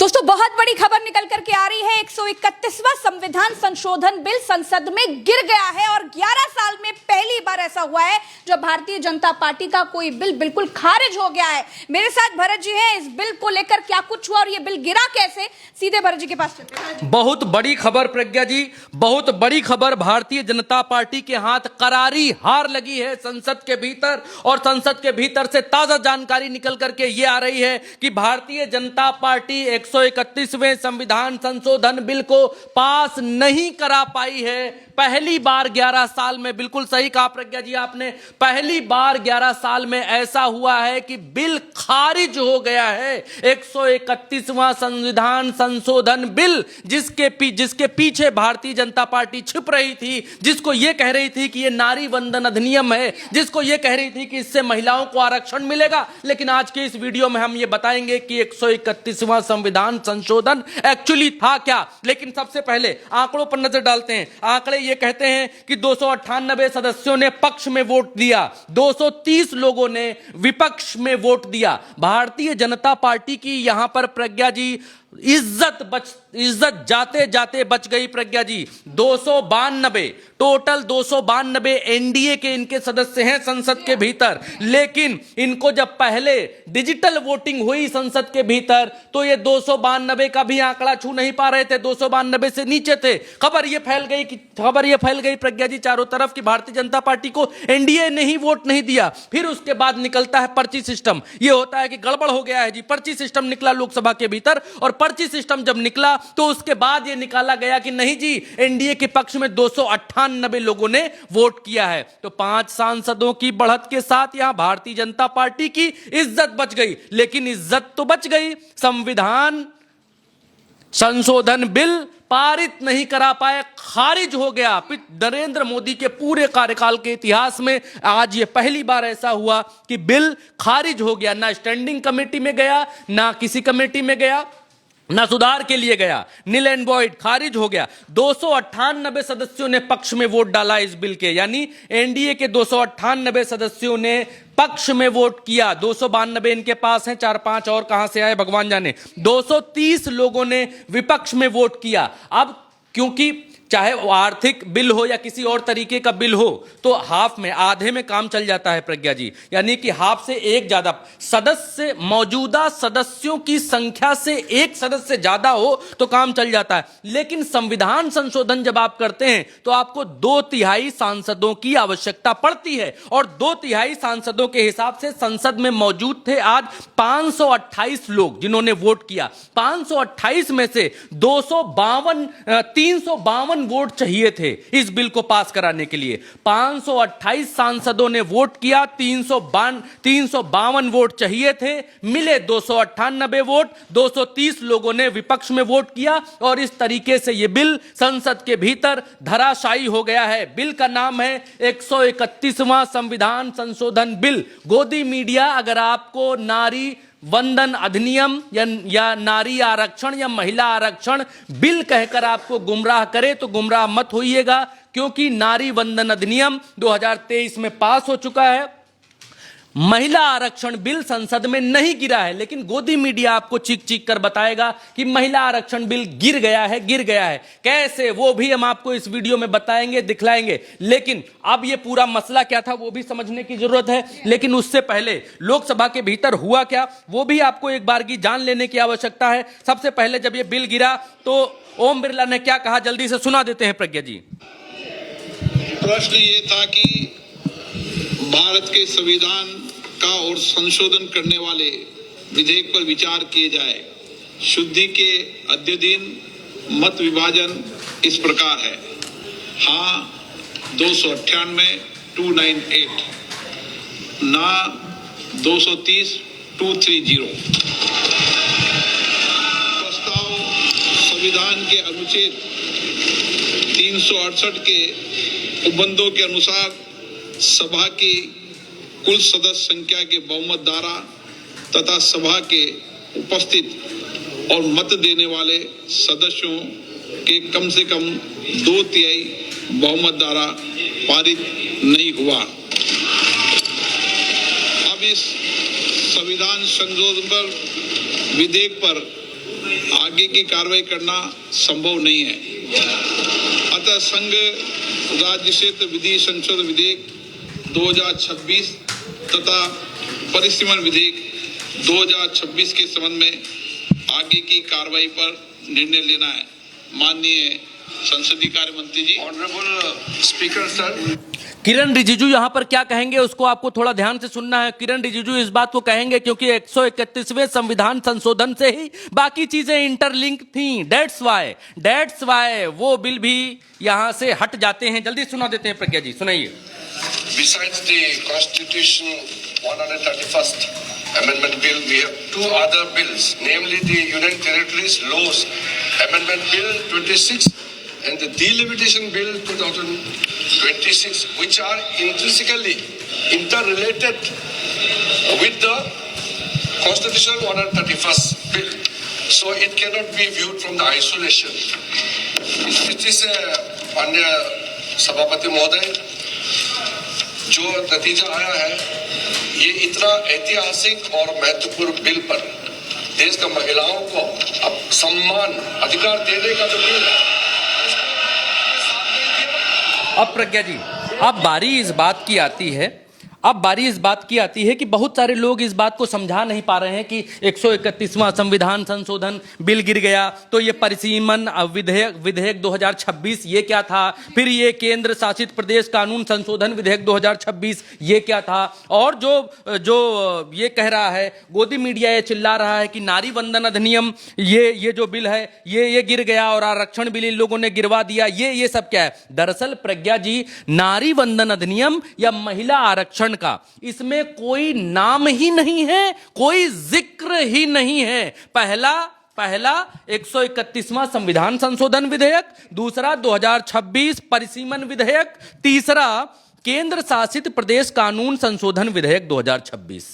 दोस्तों बहुत बड़ी खबर निकल करके आ रही है। 131वां संविधान संशोधन बिल संसद में गिर गया है और 11 साल में पहली बार ऐसा हुआ है जब भारतीय जनता पार्टी का कोई बिल बिल्कुल खारिज हो गया है। मेरे साथ भरत जी हैं। इस बिल को लेकर क्या कुछ हुआ और ये बिल गिरा कैसे, सीधे भरत जी के पास चलते हैं। बहुत बड़ी खबर प्रज्ञा जी, बहुत बड़ी खबर। भारतीय जनता पार्टी के हाथ करारी हार लगी है संसद के भीतर, और संसद के भीतर से ताजा जानकारी निकल करके ये आ रही है कि भारतीय जनता पार्टी 131वें संविधान संशोधन बिल को पास नहीं करा पाई है। पहली बार 11 साल में, बिल्कुल सही कहा प्रज्ञा जी आपने, पहली बार 11 साल में ऐसा हुआ है कि बिल खारिज हो गया है। 131वां संविधान संशोधन बिल जिसके पीछे भारतीय जनता पार्टी छिप रही थी, जिसको यह कह रही थी कि यह नारी वंदन अधिनियम है, जिसको यह कह रही थी कि इससे महिलाओं को आरक्षण मिलेगा। लेकिन आज के इस वीडियो में हम ये बताएंगे कि 131वां संविधान संशोधन एक्चुअली था क्या। लेकिन सबसे पहले आंकड़ों पर नजर डालते हैं। आंकड़े ये कहते हैं कि 298 सदस्यों ने पक्ष में वोट दिया, 230 लोगों ने विपक्ष में वोट दिया। भारतीय जनता पार्टी की यहां पर प्रज्ञा जी इज्जत जाते जाते बच गई प्रज्ञा जी। 292 टोटल 292 एनडीए के इनके सदस्य हैं संसद के भीतर। लेकिन इनको जब पहले डिजिटल वोटिंग हुई संसद के भीतर तो ये 292 का भी आंकड़ा छू नहीं पा रहे थे, 292 से नीचे थे। खबर ये फैल गई प्रज्ञा जी चारों तरफ कि भारतीय जनता पार्टी को एनडीए ने ही वोट नहीं दिया। फिर उसके बाद निकलता है पर्ची सिस्टम। ये होता है कि गड़बड़ हो गया है जी, पर्ची सिस्टम निकला लोकसभा के भीतर, और पर्ची सिस्टम जब निकला तो उसके बाद यह निकाला गया कि नहीं जी, एनडीए के पक्ष में 298 लोगों ने वोट किया है। तो 5 सांसदों की बढ़त के साथ यहां भारतीय जनता पार्टी की इज्जत बच गई। लेकिन इज्जत तो बच गई, संविधान संशोधन बिल पारित नहीं करा पाए, खारिज हो गया। नरेंद्र मोदी के पूरे कार्यकाल के इतिहास में आज यह पहली बार ऐसा हुआ कि बिल खारिज हो गया। ना स्टैंडिंग कमेटी में गया, ना किसी कमेटी में गया, ना सुधार के लिए गया, नील एंड वॉइड खारिज हो गया। 298 सदस्यों ने पक्ष में वोट डाला इस बिल के, यानी एनडीए के 298 सदस्यों ने पक्ष में वोट किया। 292 इनके पास हैं, 4-5 और कहां से आए भगवान जाने। 230 लोगों ने विपक्ष में वोट किया। अब क्योंकि चाहे वो आर्थिक बिल हो या किसी और तरीके का बिल हो, तो हाफ में, आधे में काम चल जाता है प्रज्ञा जी। यानी कि हाफ से एक ज्यादा सदस्य, मौजूदा सदस्यों की संख्या से एक सदस्य ज्यादा हो तो काम चल जाता है। लेकिन संविधान संशोधन जब आप करते हैं तो आपको 2/3 सांसदों की आवश्यकता पड़ती है, और 2/3 सांसदों के हिसाब से संसद में मौजूद थे आज 528 लोग जिन्होंने वोट किया। 528 में से 352 वोट चाहिए थे इस बिल को पास कराने के लिए। 528 सांसदों ने वोट किया, 352 वोट चाहिए थे, मिले 298 वोट। 230 लोगों ने विपक्ष में वोट किया, और इस तरीके से यह बिल संसद के भीतर धराशायी हो गया है। बिल का नाम है 131वां संविधान संशोधन बिल। गोदी मीडिया अगर आपको नारी वंदन अधिनियम या नारी आरक्षण या महिला आरक्षण बिल कहकर आपको गुमराह करे तो गुमराह मत होइएगा, क्योंकि नारी वंदन अधिनियम 2023 में पास हो चुका है। महिला आरक्षण बिल संसद में नहीं गिरा है। लेकिन गोदी मीडिया आपको चीख चीख कर बताएगा कि महिला आरक्षण बिल गिर गया है। कैसे, वो भी हम आपको इस वीडियो में बताएंगे, दिखलाएंगे। लेकिन अब ये पूरा मसला क्या था वो भी समझने की जरूरत है। लेकिन उससे पहले लोकसभा के भीतर हुआ क्या वो भी आपको एक बार की जान लेने की आवश्यकता है। सबसे पहले जब ये बिल गिरा तो ओम बिरला ने क्या कहा, जल्दी से सुना देते हैं प्रज्ञा जी। प्रश्न ये था कि भारत के संविधान का और संशोधन करने वाले विधेयक पर विचार किए जाए। शुद्धि के अद्यतन मत विभाजन इस प्रकार है: हाँ 298 298, ना 230 230। प्रस्ताव संविधान के अनुच्छेद 368 के उपबंधों के अनुसार सभा की कुल सदस्य संख्या के बहुमत द्वारा तथा सभा के उपस्थित और मत देने वाले सदस्यों के कम से कम 2/3 बहुमत द्वारा पारित नहीं हुआ। अब इस संविधान संशोधन पर विधेयक पर आगे की कार्रवाई करना संभव नहीं है। अतः संघ राज्य क्षेत्र विधि संशोधन विधेयक 2026 तथा परिसीमन विधेयक 2026 के संबंध में आगे की कार्रवाई पर निर्णय लेना है। माननीय संसदीय कार्य मंत्री जी। ऑनरेबल स्पीकर सर, किरण रिजिजू यहां पर क्या कहेंगे उसको आपको थोड़ा ध्यान से सुनना है। किरण रिजिजू इस बात को कहेंगे क्योंकि 131वें संविधान संशोधन से ही बाकी चीजें इंटरलिंक थी। डेट्स वाई वो बिल भी यहां से हट जाते हैं। जल्दी सुना देते हैं प्रज्ञा जी, सुनाइए। besides the Constitution 131st Amendment Bill, we have two other bills, namely the Union Territories Laws Amendment Bill 26 and the Delimitation Bill 2026, which are intrinsically interrelated with the Constitution 131st Bill. So it cannot be viewed from the isolation. इस स्थिति से अन्य सभापति महोदय, जो नतीजा आया है, ये इतना ऐतिहासिक और महत्वपूर्ण बिल पर देश का महिलाओं को अब सम्मान अधिकार देने का जो बिल है, अब प्रज्ञा जी, अब बारी इस बात की आती है कि बहुत सारे लोग इस बात को समझा नहीं पा रहे हैं कि 131वां संविधान संशोधन बिल गिर गया तो ये परिसीमन विधेयक 2026 ये क्या था, फिर ये केंद्र शासित प्रदेश कानून संशोधन विधेयक 2026 ये क्या था, और जो ये कह रहा है, गोदी मीडिया ये चिल्ला रहा है कि नारी वंदन अधिनियम ये जो बिल है ये गिर गया और आरक्षण बिल इन लोगों ने गिरवा दिया, ये सब क्या है। दरअसल प्रज्ञा जी, नारी वंदन अधिनियम या महिला आरक्षण का इसमें कोई नाम ही नहीं है, कोई जिक्र ही नहीं है। पहला 131वां संविधान संशोधन विधेयक, दूसरा 2026 परिसीमन विधेयक, तीसरा केंद्र शासित प्रदेश कानून संशोधन विधेयक 2026।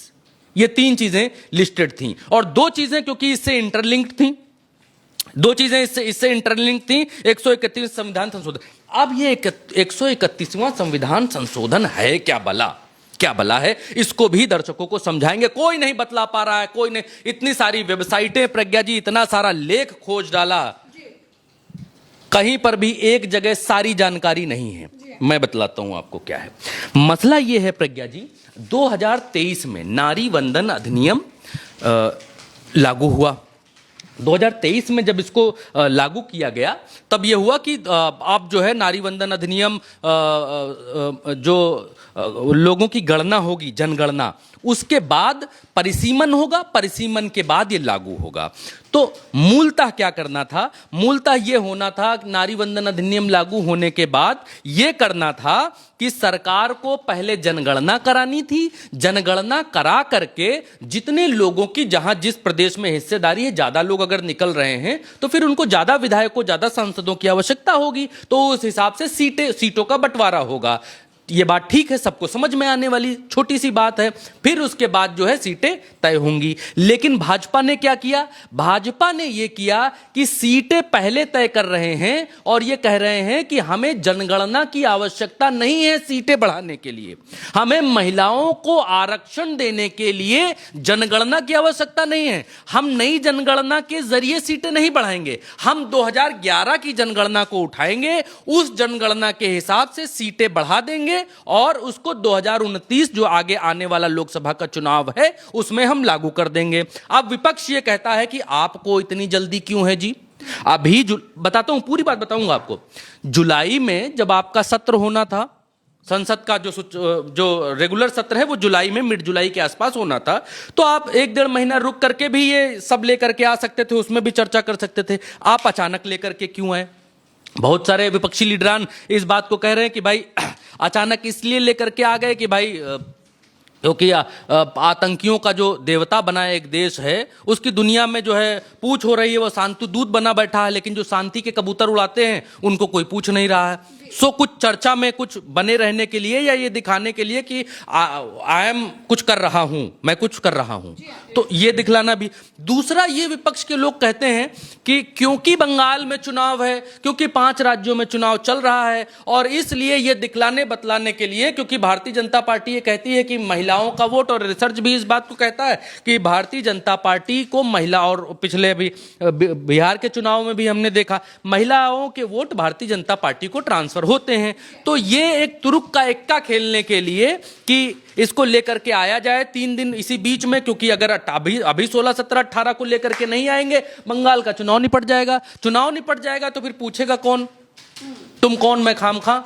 ये तीन चीजें लिस्टेड थीं और दो चीजें क्योंकि इससे इंटरलिंक्ड थीं, 131 संविधान संशोधन। अब ये 131वां संविधान संशोधन है क्या भला है, इसको भी दर्शकों को समझाएंगे। कोई नहीं बतला पा रहा है, कोई नहीं। इतनी सारी वेबसाइटें प्रज्ञा जी, इतना सारा लेख खोज डाला, कहीं पर भी एक जगह सारी जानकारी नहीं है। मैं बतलाता हूं आपको क्या है मसला। यह है प्रज्ञा जी, 2023 में नारी वंदन अधिनियम लागू हुआ। 2023 में जब इसको लागू किया गया तब यह हुआ कि आप जो है नारी वंदन अधिनियम जो लोगों की गणना होगी, जनगणना, उसके बाद परिसीमन होगा, परिसीमन के बाद ये लागू होगा। तो मूलतः क्या करना था, मूलतः ये होना था नारी वंदन अधिनियम लागू होने के बाद ये करना था कि सरकार को पहले जनगणना करानी थी, जनगणना करा करके जितने लोगों की जहां जिस प्रदेश में हिस्सेदारी है, ज्यादा लोग अगर निकल रहे हैं तो फिर उनको ज्यादा विधायकों, ज्यादा सांसदों की आवश्यकता होगी, तो उस हिसाब से सीटों का बंटवारा होगा। ये बात ठीक है, सबको समझ में आने वाली छोटी सी बात है। फिर उसके बाद जो है सीटें तय होंगी। लेकिन भाजपा ने क्या किया, भाजपा ने ये किया कि सीटें पहले तय कर रहे हैं और ये कह रहे हैं कि हमें जनगणना की आवश्यकता नहीं है सीटें बढ़ाने के लिए, हमें महिलाओं को आरक्षण देने के लिए जनगणना की आवश्यकता नहीं है, हम नई जनगणना के जरिए सीटें नहीं बढ़ाएंगे, हम 2011 की जनगणना को उठाएंगे, उस जनगणना के हिसाब से सीटें बढ़ा देंगे और उसको 2029 जो आगे आने वाला लोकसभा का चुनाव है उसमें हम लागू कर देंगे। अब विपक्ष ये कहता है कि आपको इतनी जल्दी क्यों है जी। अभी बताता हूं, पूरी बात बताऊंगा आपको। जुलाई में जब आपका सत्र होना था, संसद का जो रेगुलर सत्र है वो जुलाई में, मिड जुलाई के आसपास होना था, तो आप 1-1.5 महीना रुक करके भी ये सब लेकर के आ सकते थे, उसमें भी चर्चा कर सकते थे। आप अचानक लेकर के क्यों आए। बहुत सारे विपक्षी लीडरान इस बात को कह रहे हैं कि भाई अचानक इसलिए लेकर के आ गए कि भाई क्योंकि आतंकियों का जो देवता बना एक देश है उसकी दुनिया में जो है पूछ हो रही है, वो शांति दूत बना बैठा है, लेकिन जो शांति के कबूतर उड़ाते हैं उनको कोई पूछ नहीं रहा है। सो कुछ चर्चा में कुछ बने रहने के लिए या ये दिखाने के लिए कि आई एम कुछ कर रहा हूं, मैं कुछ कर रहा हूं, तो ये दिखलाना भी। दूसरा, ये विपक्ष के लोग कहते हैं कि क्योंकि बंगाल में चुनाव है, क्योंकि 5 राज्यों में चुनाव चल रहा है, और इसलिए ये दिखलाने बतलाने के लिए, क्योंकि भारतीय जनता पार्टी ये कहती है कि महिलाओं का वोट, और रिसर्च भी इस बात को कहता है कि भारतीय जनता पार्टी को महिला, और पिछले भी बिहार के चुनाव में भी हमने देखा महिलाओं के वोट भारतीय जनता पार्टी को ट्रांसफर होते हैं। तो ये एक तुरुक का एक्का खेलने के लिए कि इसको लेकर के आया जाए 3 दिन इसी बीच में, क्योंकि अगर अभी 16, 17, 18 को लेकर के नहीं आएंगे, बंगाल का चुनाव निपट जाएगा। चुनाव निपट जाएगा तो फिर पूछेगा कौन, तुम कौन मैं खामखा।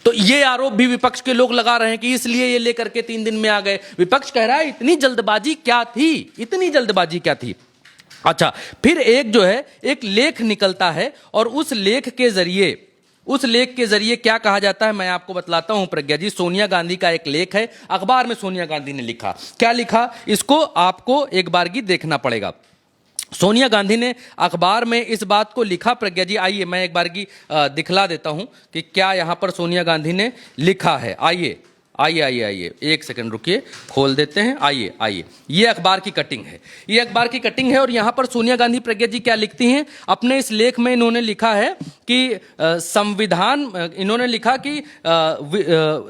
तो ये आरोप भी विपक्ष के लोग लगा रहे हैं कि इसलिए ये लेकर के 3 दिन में आ गए। विपक्ष कह रहा है इतनी जल्दबाजी क्या थी, इतनी जल्दबाजी क्या थी। अच्छा, फिर एक जो है एक लेख निकलता है, और उस लेख के जरिए क्या कहा जाता है मैं आपको बतलाता हूं प्रज्ञा जी। सोनिया गांधी का एक लेख है, अखबार में सोनिया गांधी ने लिखा। क्या लिखा, इसको आपको एक बारगी देखना पड़ेगा। सोनिया गांधी ने अखबार में इस बात को लिखा प्रज्ञा जी, आइए मैं एक बारगी दिखला देता हूं कि क्या यहां पर सोनिया गांधी ने लिखा है। आइए आइए आइए आइए, एक सेकंड रुकिए, खोल देते हैं। आइए आइए, ये अखबार की कटिंग है, ये अखबार की कटिंग है, और यहाँ पर सोनिया गांधी प्रज्ञा जी क्या लिखती हैं अपने इस लेख में। इन्होंने लिखा है कि संविधान, इन्होंने लिखा कि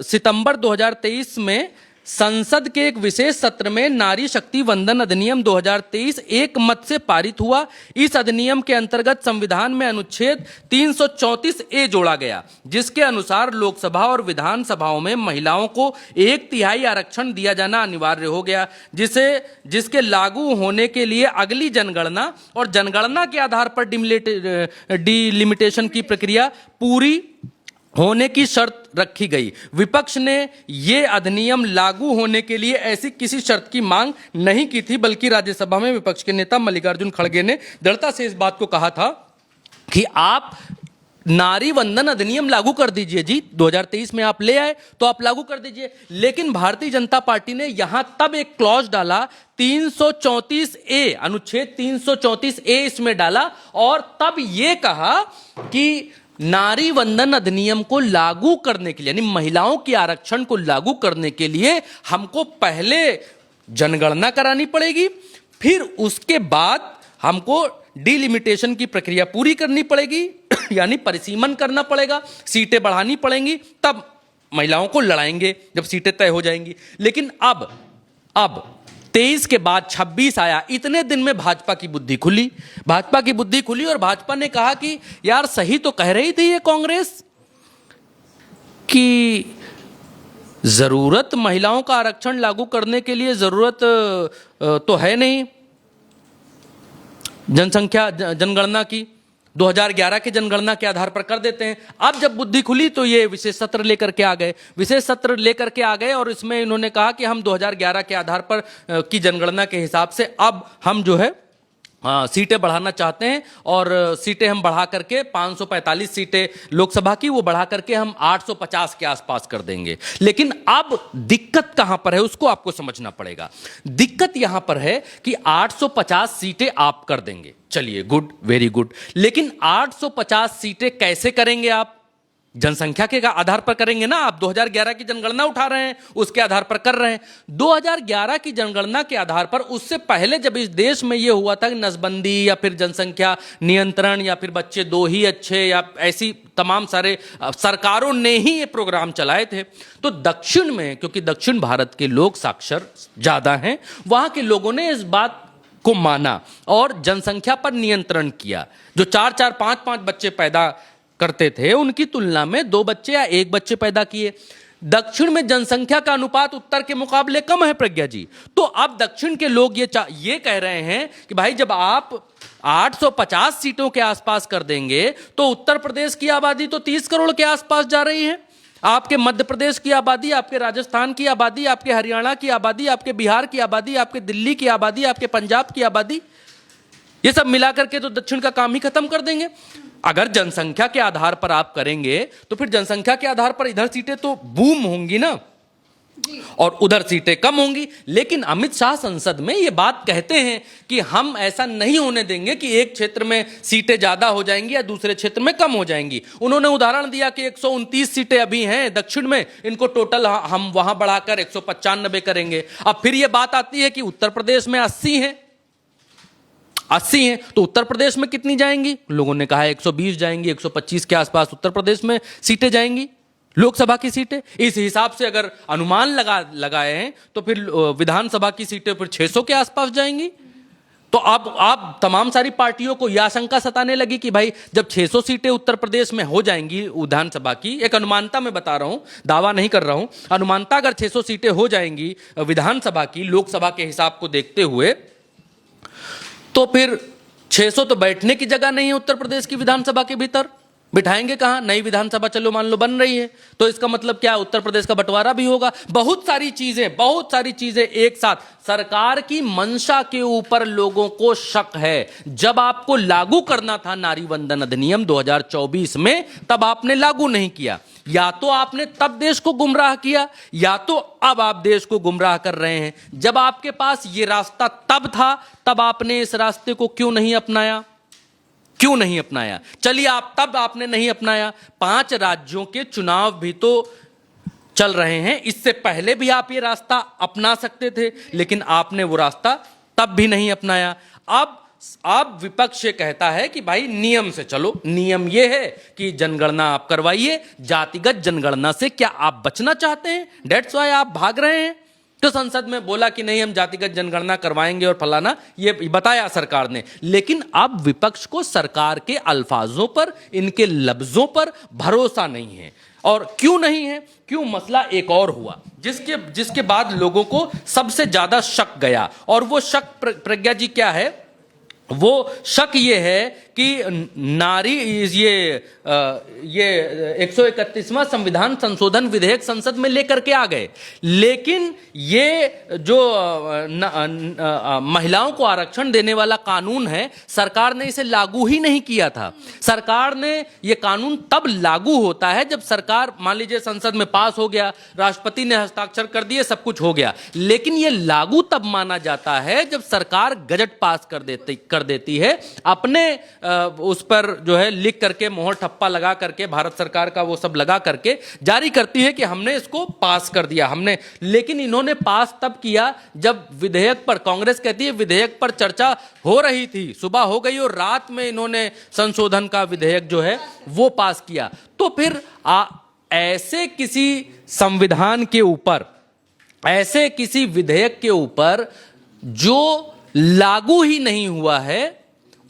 सितंबर 2023 में संसद के एक विशेष सत्र में नारी शक्ति वंदन अधिनियम 2023 एक मत से पारित हुआ। इस अधिनियम के अंतर्गत संविधान में अनुच्छेद 334A जोड़ा गया, जिसके अनुसार लोकसभा और विधानसभाओं में महिलाओं को 1/3 आरक्षण दिया जाना अनिवार्य हो गया, जिसके लागू होने के लिए अगली जनगणना और जनगणना के आधार पर डिलिमिटेशन की प्रक्रिया पूरी होने की शर्त रखी गई। विपक्ष ने यह अधिनियम लागू होने के लिए ऐसी किसी शर्त की मांग नहीं की थी, बल्कि राज्यसभा में विपक्ष के नेता मल्लिकार्जुन खड़गे ने दृढ़ता से इस बात को कहा था कि आप नारी वंदन अधिनियम लागू कर दीजिए जी, 2023 में आप ले आए तो आप लागू कर दीजिए। लेकिन भारतीय जनता पार्टी ने यहां तब एक क्लॉज डाला, 334A, अनुच्छेद 334A इसमें डाला, और तब यह कहा कि नारी वंदन अधिनियम को लागू करने के लिए, यानी महिलाओं के आरक्षण को लागू करने के लिए हमको पहले जनगणना करानी पड़ेगी, फिर उसके बाद हमको डिलिमिटेशन की प्रक्रिया पूरी करनी पड़ेगी, यानी परिसीमन करना पड़ेगा, सीटें बढ़ानी पड़ेंगी, तब महिलाओं को लड़ाएंगे जब सीटें तय हो जाएंगी। लेकिन अब 23 के बाद 26 आया, इतने दिन में भाजपा की बुद्धि खुली, और भाजपा ने कहा कि यार सही तो कह रही थी ये कांग्रेस कि जरूरत महिलाओं का आरक्षण लागू करने के लिए जरूरत तो है नहीं जनसंख्या जनगणना की, 2011 की जनगणना के आधार पर कर देते हैं। अब जब बुद्धि खुली तो ये विशेष सत्र लेकर के आ गए, और इसमें इन्होंने कहा कि हम 2011 के आधार पर की जनगणना के हिसाब से अब हम जो है सीटें बढ़ाना चाहते हैं, और सीटें हम बढ़ा करके 545 सीटें लोकसभा की वो बढ़ा करके हम 850 के आसपास कर देंगे। लेकिन अब दिक्कत कहां पर है उसको आपको समझना पड़ेगा। दिक्कत यहां पर है कि 850 सीटें आप कर देंगे, चलिए गुड, वेरी गुड, लेकिन 850 सीटें कैसे करेंगे आप? जनसंख्या के आधार पर करेंगे ना आप। 2011 की जनगणना उठा रहे हैं, उसके आधार पर कर रहे हैं। 2011 की जनगणना के आधार पर, उससे पहले जब इस देश में यह हुआ था कि नसबंदी या फिर जनसंख्या नियंत्रण या फिर बच्चे 2 ही अच्छे या ऐसी तमाम सारे सरकारों ने ही ये प्रोग्राम चलाए थे, तो दक्षिण में, क्योंकि दक्षिण भारत के लोग साक्षर ज्यादा हैं, वहां के लोगों ने इस बात को माना और जनसंख्या पर नियंत्रण किया। जो 4-4, 5-5 बच्चे पैदा करते थे उनकी तुलना में 2 बच्चे या 1 बच्चे पैदा किए। दक्षिण में जनसंख्या का अनुपात उत्तर के मुकाबले कम है प्रज्ञा जी। तो अब दक्षिण के लोग ये कह रहे हैं कि भाई जब आप 850 सीटों के आसपास कर देंगे तो उत्तर प्रदेश की आबादी तो 30 करोड़ के आसपास जा रही है, आपके मध्य प्रदेश की आबादी, आपके राजस्थान की आबादी, आपके हरियाणा की आबादी, आपके बिहार की आबादी, आपके दिल्ली की आबादी, आपके पंजाब की आबादी, ये सब मिलाकर के तो दक्षिण का काम ही खत्म कर देंगे। अगर जनसंख्या के आधार पर आप करेंगे तो फिर जनसंख्या के आधार पर इधर सीटें तो बूम होंगी ना, और उधर सीटें कम होंगी। लेकिन अमित शाह संसद में ये बात कहते हैं कि हम ऐसा नहीं होने देंगे कि एक क्षेत्र में सीटें ज्यादा हो जाएंगी या दूसरे क्षेत्र में कम हो जाएंगी। उन्होंने उदाहरण दिया कि 129 सीटें अभी हैं दक्षिण में, इनको टोटल हम वहां बढ़ाकर 195 करेंगे। अब फिर ये बात आती है कि उत्तर प्रदेश में 80 हैं, 80 हैं, तो उत्तर प्रदेश में कितनी जाएंगी? लोगों ने कहा 120 जाएंगी, 125 के आसपास उत्तर प्रदेश में सीटें जाएंगी, लोकसभा की सीटें। इस हिसाब से अगर अनुमान लगाए हैं तो फिर विधानसभा की सीटें फिर 600 के आसपास जाएंगी। तो अब तमाम सारी पार्टियों को यह आशंका सताने लगी कि भाई जब 600 सीटें उत्तर प्रदेश में हो जाएंगी विधानसभा की, एक अनुमानता मैं बता रहा हूं, दावा नहीं कर रहा हूं, अनुमानता अगर 600 सीटें हो जाएंगी विधानसभा की लोकसभा के हिसाब को देखते हुए, तो फिर 600 तो बैठने की जगह नहीं है उत्तर प्रदेश की विधानसभा के भीतर। बिठाएंगे कहां? नई विधानसभा चलो मान लो बन रही है, तो इसका मतलब क्या? उत्तर प्रदेश का बंटवारा भी होगा। बहुत सारी चीजें एक साथ। सरकार की मंशा के ऊपर लोगों को शक है। जब आपको लागू करना था नारी वंदन अधिनियम 2024 में, तब आपने लागू नहीं किया। या तो आपने तब देश को गुमराह किया, या तो अब आप देश को गुमराह कर रहे हैं। जब आपके पास ये रास्ता तब था, तब आपने इस रास्ते को क्यों नहीं अपनाया? चलिए, तब आपने नहीं अपनाया। 5 राज्यों के चुनाव भी तो चल रहे हैं, इससे पहले भी आप ये रास्ता अपना सकते थे, लेकिन आपने वो रास्ता तब भी नहीं अपनाया। अब विपक्ष ये कहता है कि भाई नियम से चलो। नियम ये है कि जनगणना आप करवाइए। जातिगत जनगणना से क्या आप बचना चाहते हैं? डेट्स व्हाई आप भाग रहे हैं। तो संसद में बोला कि नहीं, हम जातिगत जनगणना करवाएंगे और फलाना, ये बताया सरकार ने। लेकिन अब विपक्ष को सरकार के अल्फाजों पर, इनके लफ्जों पर भरोसा नहीं है। और क्यों नहीं है? क्यों? मसला एक और हुआ जिसके बाद लोगों को सबसे ज्यादा शक गया। और वो शक प्रज्ञा जी क्या है? वो शक ये है कि नारी ये 131वां संविधान संशोधन विधेयक संसद में लेकर के आ गए, लेकिन ये जो महिलाओं को आरक्षण देने वाला कानून है, सरकार ने इसे लागू ही नहीं किया था। सरकार ने ये कानून तब लागू होता है जब सरकार, मान लीजिए संसद में पास हो गया, राष्ट्रपति ने हस्ताक्षर कर दिए, सब कुछ हो गया, लेकिन ये लागू तब माना जाता है जब सरकार गजट पास कर देती है, अपने उस पर जो है लिख करके, मोहर ठप्पा लगा करके, भारत सरकार का वो सब लगा करके जारी करती है कि हमने इसको पास कर दिया हमने। लेकिन इन्होंने पास तब किया जब विधेयक पर, कांग्रेस कहती है विधेयक पर चर्चा हो रही थी, सुबह हो गई और रात में इन्होंने संशोधन का विधेयक जो है वो पास किया। तो फिर ऐसे किसी संविधान के ऊपर, ऐसे किसी विधेयक के ऊपर जो लागू ही नहीं हुआ है,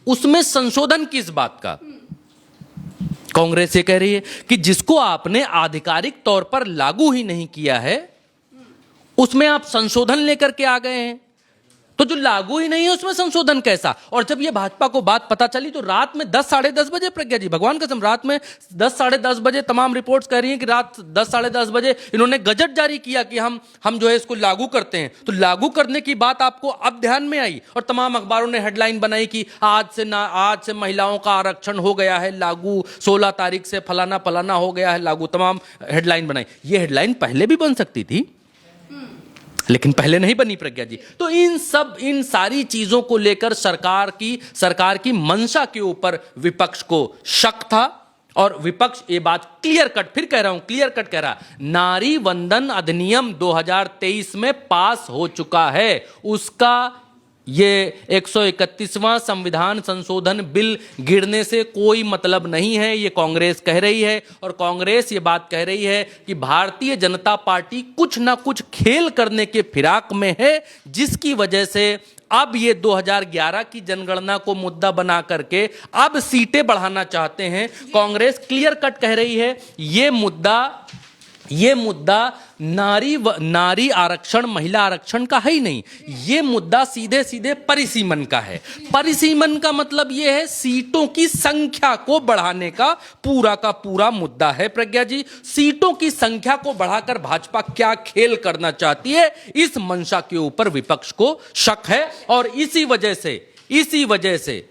उसमें संशोधन किस बात का? कांग्रेस ये कह रही है कि जिसको आपने आधिकारिक तौर पर लागू ही नहीं किया है, उसमें आप संशोधन लेकर के आ गए हैं। तो जो लागू ही नहीं है उसमें संशोधन कैसा? और जब ये भाजपा को बात पता चली तो रात में 10 साढ़े 10 बजे, प्रज्ञा जी भगवान कसम, रात में 10 साढ़े 10 बजे तमाम रिपोर्ट्स कह रही हैं कि रात 10 साढ़े 10 बजे इन्होंने गजट जारी किया कि हम जो है इसको लागू करते हैं। तो लागू करने की बात आपको अब ध्यान में आई और तमाम अखबारों ने हेडलाइन बनाई कि आज से महिलाओं का आरक्षण हो गया है लागू, 16 तारीख से फलाना फलाना हो गया है लागू, तमाम हेडलाइन बनाई। ये हेडलाइन पहले भी बन सकती थी, लेकिन पहले नहीं बनी प्रज्ञा जी। तो इन सारी चीजों को लेकर सरकार की मंशा के ऊपर विपक्ष को शक था। और विपक्ष ये बात क्लियर कट, फिर कह रहा हूं, क्लियर कट कह रहा, नारी वंदन अधिनियम 2023 में पास हो चुका है, उसका ये 131वां संविधान संशोधन बिल गिरने से कोई मतलब नहीं है, ये कांग्रेस कह रही है। और कांग्रेस ये बात कह रही है कि भारतीय जनता पार्टी कुछ ना कुछ खेल करने के फिराक में है, जिसकी वजह से अब ये 2011 की जनगणना को मुद्दा बना करके अब सीटें बढ़ाना चाहते हैं। कांग्रेस क्लियर कट कह रही है ये मुद्दा नारी आरक्षण, महिला आरक्षण का है ही नहीं, ये मुद्दा सीधे सीधे परिसीमन का है। परिसीमन का मतलब ये है सीटों की संख्या को बढ़ाने का पूरा मुद्दा है। प्रज्ञा जी, सीटों की संख्या को बढ़ाकर भाजपा क्या खेल करना चाहती है, इस मंशा के ऊपर विपक्ष को शक है। और इसी वजह से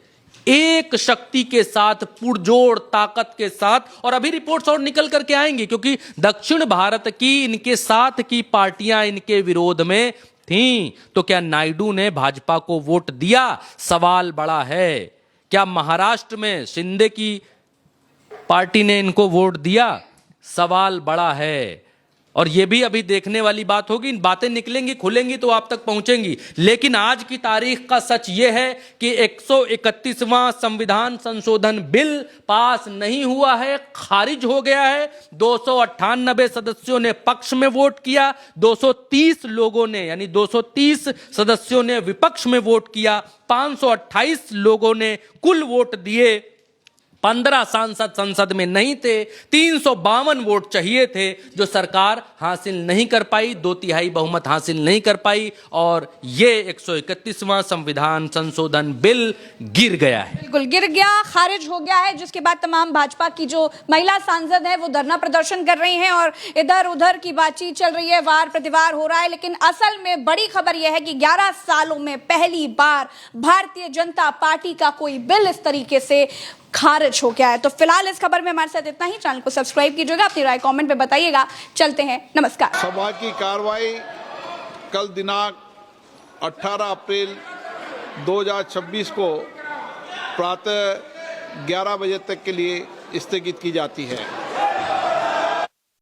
एक शक्ति के साथ, पुरजोर ताकत के साथ, और अभी रिपोर्ट्स और निकल करके आएंगी क्योंकि दक्षिण भारत की इनके साथ की पार्टियां इनके विरोध में थीं, तो क्या नायडू ने भाजपा को वोट दिया? सवाल बड़ा है। क्या महाराष्ट्र में शिंदे की पार्टी ने इनको वोट दिया? सवाल बड़ा है। और ये भी अभी देखने वाली बात होगी, इन बातें निकलेंगी खुलेंगी तो आप तक पहुंचेंगी। लेकिन आज की तारीख का सच ये है कि 131वां संविधान संशोधन बिल पास नहीं हुआ है, खारिज हो गया है। 298 सदस्यों ने पक्ष में वोट किया, 230 लोगों ने यानी 230 सदस्यों ने विपक्ष में वोट किया, 528 लोगों ने कुल वोट दिए, 15 सांसद संसद में नहीं थे, 352 वोट चाहिए थे जो सरकार हासिल नहीं कर पाई, 2/3 बहुमत हासिल नहीं कर पाई और ये 131वां संविधान संशोधन बिल गिर गया है। बिल्कुल गिर गया, खारिज हो गया है, जिसके बाद तमाम भाजपा की जो महिला सांसद है वो धरना प्रदर्शन कर रही हैं और इधर उधर की बातचीत चल रही है, वार प्रतिवार हो रहा है। लेकिन असल में बड़ी खबर यह है कि 11 सालों में पहली बार भारतीय जनता पार्टी का कोई बिल इस तरीके से खारिज हो गया है। तो फिलहाल इस खबर में हमारे साथ इतना ही। चैनल को सब्सक्राइब कीजिएगा, अपनी राय कमेंट पे बताइएगा। चलते हैं, नमस्कार। सभा की कार्रवाई कल दिनांक 18 अप्रैल 2026 को प्रातः 11 बजे तक के लिए स्थगित की जाती है।